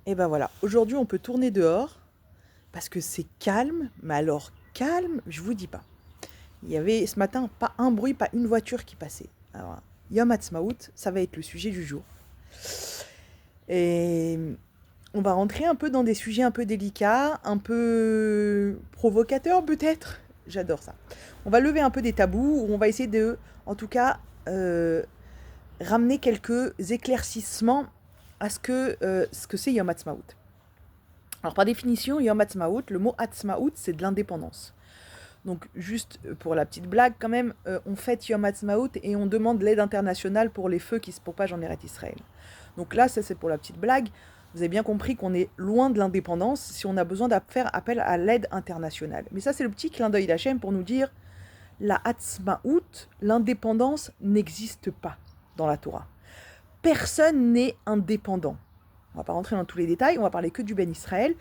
Et ben voilà, aujourd'hui on peut tourner dehors parce que c'est calme, mais alors calme, je vous dis pas. Il y avait ce matin pas un bruit, pas une voiture qui passait. Alors, Yom Ha'atzmaut, ça va être le sujet du jour. Et on va rentrer un peu dans des sujets un peu délicats, un peu provocateurs peut-être. J'adore ça. On va lever un peu des tabous, on va essayer de, en tout cas, ramener quelques éclaircissements à ce que c'est Yom Ha'atzmaut. Alors par définition, Yom Ha'atzmaut, le mot Ha'atzmaut, c'est de l'indépendance. Donc juste pour la petite blague quand même, on fête Yom Ha'atzmaut et on demande l'aide internationale pour les feux qui se propagent en Eretz Israël. Donc là, ça c'est pour la petite blague. Vous avez bien compris qu'on est loin de l'indépendance si on a besoin de faire appel à l'aide internationale. Mais ça c'est le petit clin d'œil d'Hachem pour nous dire la Ha'atzmaut, l'indépendance n'existe pas dans la Torah. Personne n'est indépendant. On va pas rentrer dans tous les détails, on va parler que du Ben Israël.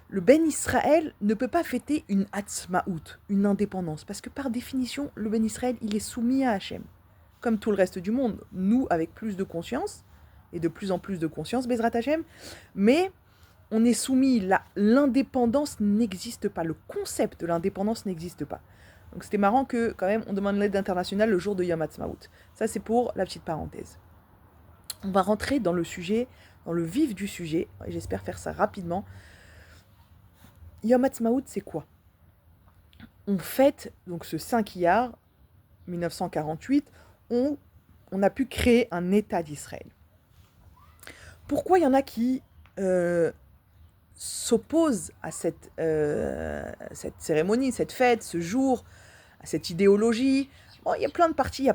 Le Ben Israël ne peut pas fêter une Hatzmaout, une indépendance, parce que par définition, le Ben Israël, il est soumis à Hachem. Comme tout le reste du monde, nous avec plus de conscience, et de plus en plus de conscience, Bezrat Hachem, mais on est soumis, l'indépendance n'existe pas, le concept de l'indépendance n'existe pas. Donc c'était marrant que quand même on demande l'aide internationale le jour de Yom Ha'atzmaut. Ça c'est pour la petite parenthèse. On va rentrer dans le sujet, dans le vif du sujet, et j'espère faire ça rapidement. Yom Ha'atzmaut, c'est quoi? On fête donc ce 5 Iyar 1948, on a pu créer un État d'Israël. Pourquoi il y en a qui s'opposent à cette cérémonie, cette fête, ce jour, à cette idéologie? Bon, il y a plein de parties, il y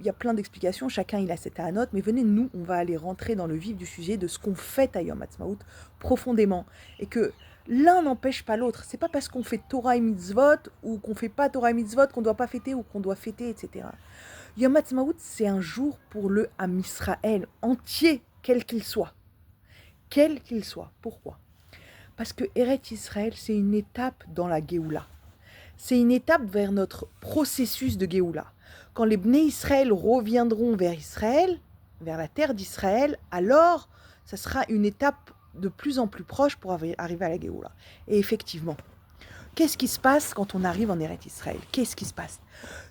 a plein d'explications, chacun il a cette note, mais venez, nous, on va aller rentrer dans le vif du sujet de ce qu'on fête à Yom Ha'atzmaut profondément. Et que l'un n'empêche pas l'autre. C'est pas parce qu'on fait Torah et Mitzvot ou qu'on fait pas Torah et Mitzvot qu'on doit pas fêter ou qu'on doit fêter, etc. Yom Ha'atzmaut, c'est un jour pour le Am Israël entier, quel qu'il soit. Quel qu'il soit. Pourquoi? Parce que Eretz Israël, c'est une étape dans la Géoula. C'est une étape vers notre processus de Géoula. Quand les Bnei Israël reviendront vers Israël, vers la terre d'Israël, alors ça sera une étape de plus en plus proche pour arriver à la Géoula. Et effectivement, qu'est-ce qui se passe quand on arrive en Eretz Israël? Qu'est-ce qui se passe?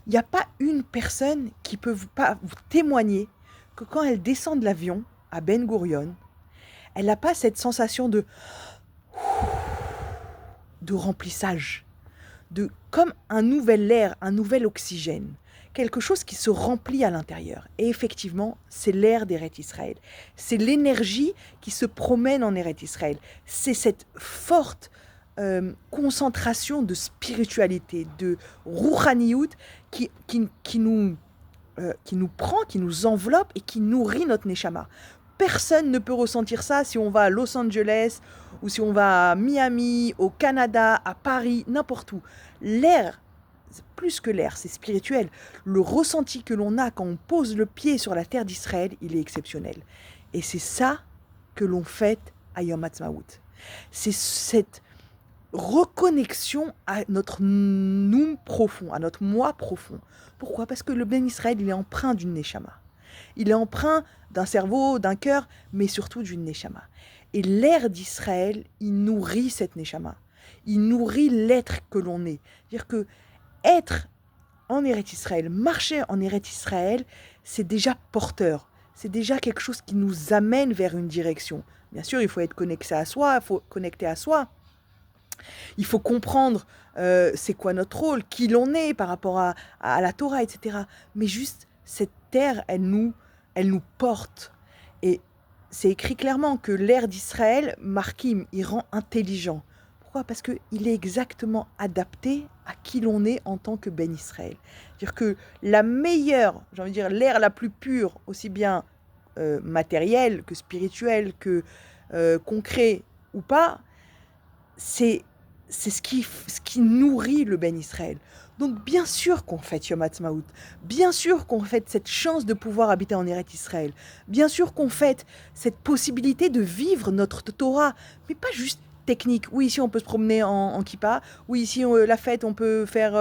Il n'y a pas une personne qui peut vous témoigner que quand elle descend de l'avion à Ben Gurion, elle n'a pas cette sensation de remplissage, de comme un nouvel air, un nouvel oxygène, quelque chose qui se remplit à l'intérieur. Et effectivement, c'est l'air d'Eretz Israël. C'est l'énergie qui se promène en Eretz Israël. C'est cette forte concentration de spiritualité, de rouhaniout qui nous prend, qui nous enveloppe et qui nourrit notre neshama. Personne ne peut ressentir ça si on va à Los Angeles ou si on va à Miami, au Canada, à Paris, n'importe où. L'air, plus que l'air, c'est spirituel. Le ressenti que l'on a quand on pose le pied sur la terre d'Israël, il est exceptionnel. Et c'est ça que l'on fête à Yom Ha'atzmaut. C'est cette reconnexion à notre nous profond, à notre moi profond. Pourquoi? Parce que le Ben Israël, il est empreint d'une neshama. Il est empreint d'un cerveau, d'un cœur, mais surtout d'une neshama. Et l'air d'Israël, il nourrit cette neshama. Il nourrit l'être que l'on est. C'est-à-dire que être en Eretz Israël, marcher en Eretz Israël, c'est déjà porteur. C'est déjà quelque chose qui nous amène vers une direction. Bien sûr, il faut être connecté à soi, il faut connecter à soi. Il faut comprendre c'est quoi notre rôle, qui l'on est par rapport à la Torah, etc. Mais juste, cette terre, elle nous porte. Et c'est écrit clairement que l'air d'Israël, Markim, il rend intelligent. Pourquoi? Parce qu'il est exactement adapté à qui l'on est en tant que Ben Israël. C'est-à-dire que la meilleure, j'ai envie de dire, l'air la plus pure, aussi bien matériel que spirituel, que concret ou pas, c'est ce qui nourrit le Ben Israël. Donc bien sûr qu'on fête Yom Ha'atzmaut, bien sûr qu'on fête cette chance de pouvoir habiter en Eretz Israël, bien sûr qu'on fête cette possibilité de vivre notre Torah, mais pas juste technique. Oui, ici on peut se promener en kippa, oui, ici la fête on peut faire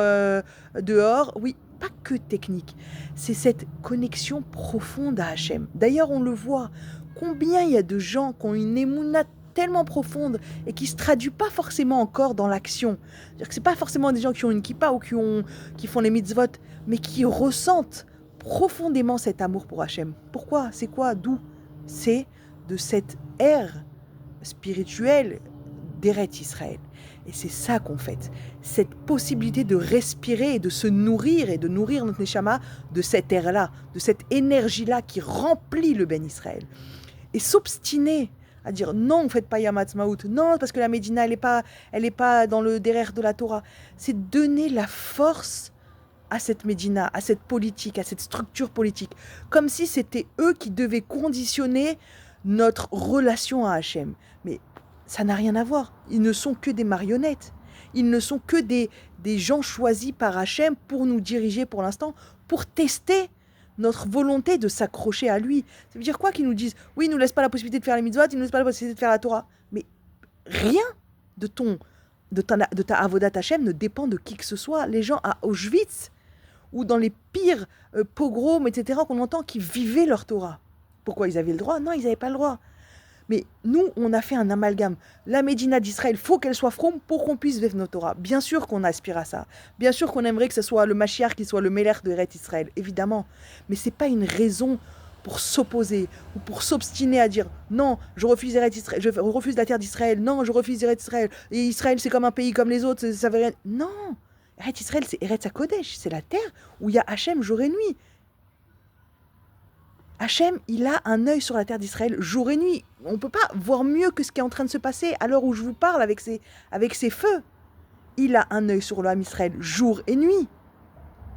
dehors, oui, pas que technique. C'est cette connexion profonde à Hachem. D'ailleurs, on le voit, combien il y a de gens qui ont une émouna tellement profonde et qui ne se traduit pas forcément encore dans l'action. C'est-à-dire que ce n'est pas forcément des gens qui ont une kippa ou qui font les mitzvot, mais qui ressentent profondément cet amour pour Hachem. Pourquoi? C'est quoi? D'où? C'est de cette ère spirituelle d'Eretz Israël. Et c'est ça qu'on fait. Cette possibilité de respirer et de se nourrir et de nourrir notre neshama de cette ère-là, de cette énergie-là qui remplit le Ben Israël. Et s'obstiner à dire non, vous ne faites pas Yom Ha'atzmaut, non, parce que la Médina, elle est pas dans le derrière de la Torah. C'est donner la force à cette Médina, à cette politique, à cette structure politique, comme si c'était eux qui devaient conditionner notre relation à Hachem. Mais ça n'a rien à voir. Ils ne sont que des marionnettes. Ils ne sont que des gens choisis par Hachem pour nous diriger pour l'instant, pour tester notre volonté de s'accrocher à lui. Ça veut dire quoi qu'ils nous disent « Oui, ils ne nous laissent pas la possibilité de faire les mitzvot, ils ne nous laissent pas la possibilité de faire la Torah. » Mais rien de ta avodat Hachem ne dépend de qui que ce soit. Les gens à Auschwitz ou dans les pires pogroms, etc., qu'on entend, qui vivaient leur Torah. Pourquoi ils avaient le droit? Non, ils n'avaient pas le droit. Mais nous, on a fait un amalgame. La Médina d'Israël, il faut qu'elle soit fromme pour qu'on puisse vivre notre Torah. Bien sûr qu'on aspire à ça. Bien sûr qu'on aimerait que ce soit le Mashiach qui soit le Melech de Eretz Israël, évidemment. Mais ce n'est pas une raison pour s'opposer ou pour s'obstiner à dire non, je refuse Eretz Israël, je refuse la terre d'Israël, non, je refuse Eretz Israël. Et Israël, c'est comme un pays comme les autres, ça veut rien. Non, Eretz Israël, c'est Eretz HaKodesh, c'est la terre où il y a Hachem jour et nuit. Hachem, il a un œil sur la terre d'Israël jour et nuit. On ne peut pas voir mieux que ce qui est en train de se passer à l'heure où je vous parle avec ses feux. Il a un œil sur l'âme Israël jour et nuit.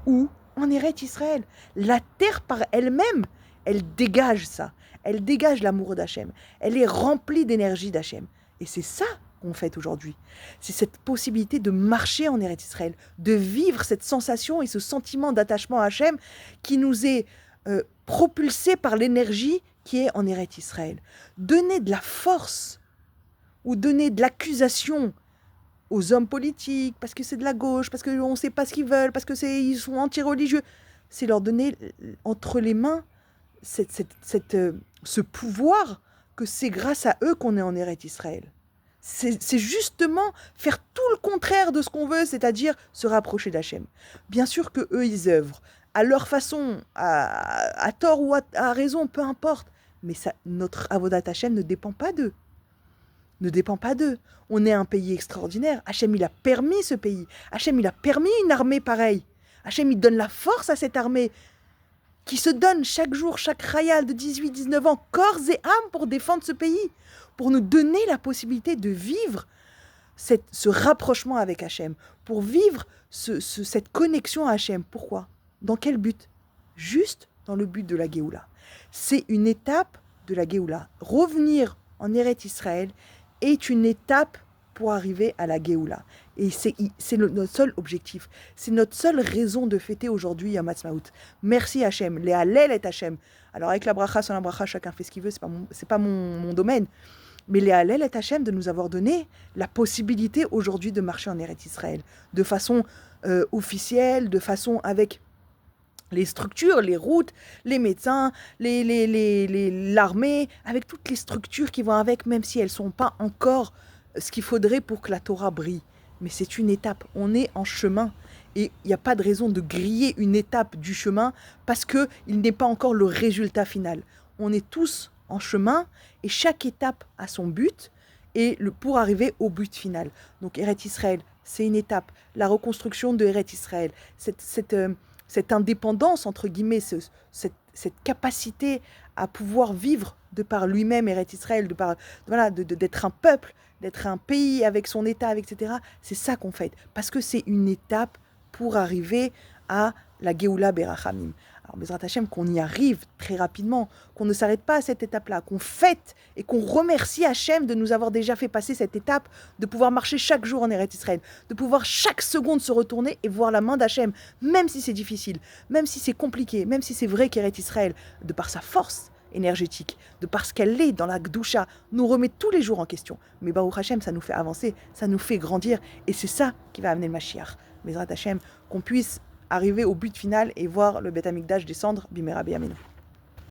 Où en Eretz Israël. La terre par elle-même, elle dégage ça. Elle dégage l'amour d'Hachem. Elle est remplie d'énergie d'Hachem. Et c'est ça qu'on fait aujourd'hui. C'est cette possibilité de marcher en Eretz Israël, de vivre cette sensation et ce sentiment d'attachement à Hachem qui nous est propulsé par l'énergie qui est en Eretz Israël. Donner de la force ou donner de l'accusation aux hommes politiques parce que c'est de la gauche, parce qu'on ne sait pas ce qu'ils veulent, parce qu'ils sont anti-religieux, c'est leur donner entre les mains ce pouvoir que c'est grâce à eux qu'on est en Eretz Israël. C'est justement faire tout le contraire de ce qu'on veut, c'est-à-dire se rapprocher d'Hachem. Bien sûr qu'eux, ils œuvrent à leur façon, à tort ou à raison, peu importe. Mais ça, notre avodat Hachem ne dépend pas d'eux. Ne dépend pas d'eux. On est un pays extraordinaire. Hachem, il a permis ce pays. Hachem, il a permis une armée pareille. Hachem, il donne la force à cette armée qui se donne chaque jour, chaque khayal de 18-19 ans, corps et âme pour défendre ce pays, pour nous donner la possibilité de vivre ce rapprochement avec Hachem, pour vivre cette connexion à Hachem. Pourquoi? Dans quel but? Juste dans le but de la Géoula. C'est une étape de la Géoula. Revenir en Eretz Israël est une étape pour arriver à la Géoula. Et c'est notre seul objectif. C'est notre seule raison de fêter aujourd'hui Yom Ha'atzmaut. Merci Hachem. Les Hallel et Hachem. Alors avec la bracha, sans la bracha, chacun fait ce qu'il veut. C'est pas mon domaine. Mais les Hallel et Hachem de nous avoir donné la possibilité aujourd'hui de marcher en Eretz Israël. De façon officielle, de façon avec les structures, les routes, les médecins, l'armée, avec toutes les structures qui vont avec, même si elles ne sont pas encore ce qu'il faudrait pour que la Torah brille. Mais c'est une étape, on est en chemin. Et il n'y a pas de raison de griller une étape du chemin parce qu'il n'est pas encore le résultat final. On est tous en chemin et chaque étape a son but et pour arriver au but final. Donc Eretz Israël, c'est une étape. La reconstruction de Eretz Israël, cette indépendance, entre guillemets, cette capacité à pouvoir vivre de par lui-même, Eretz Israël, d'être un peuple, d'être un pays avec son État, etc. C'est ça qu'on fait, parce que c'est une étape pour arriver à la Géoula Berachamim. Alors, Bezrat Hashem, qu'on y arrive très rapidement, qu'on ne s'arrête pas à cette étape-là, qu'on fête et qu'on remercie Hashem de nous avoir déjà fait passer cette étape, de pouvoir marcher chaque jour en Eretz Israël, de pouvoir chaque seconde se retourner et voir la main d'Hachem, même si c'est difficile, même si c'est compliqué, même si c'est vrai qu'Eretz Israël, de par sa force énergétique, de par ce qu'elle est dans la Gdusha, nous remet tous les jours en question. Mais Baruch Hashem, ça nous fait avancer, ça nous fait grandir, et c'est ça qui va amener le Mashiach. Bezrat Hashem, qu'on puisse arriver au but final et voir le Beth Amikdash descendre, Bimera B'Yamin.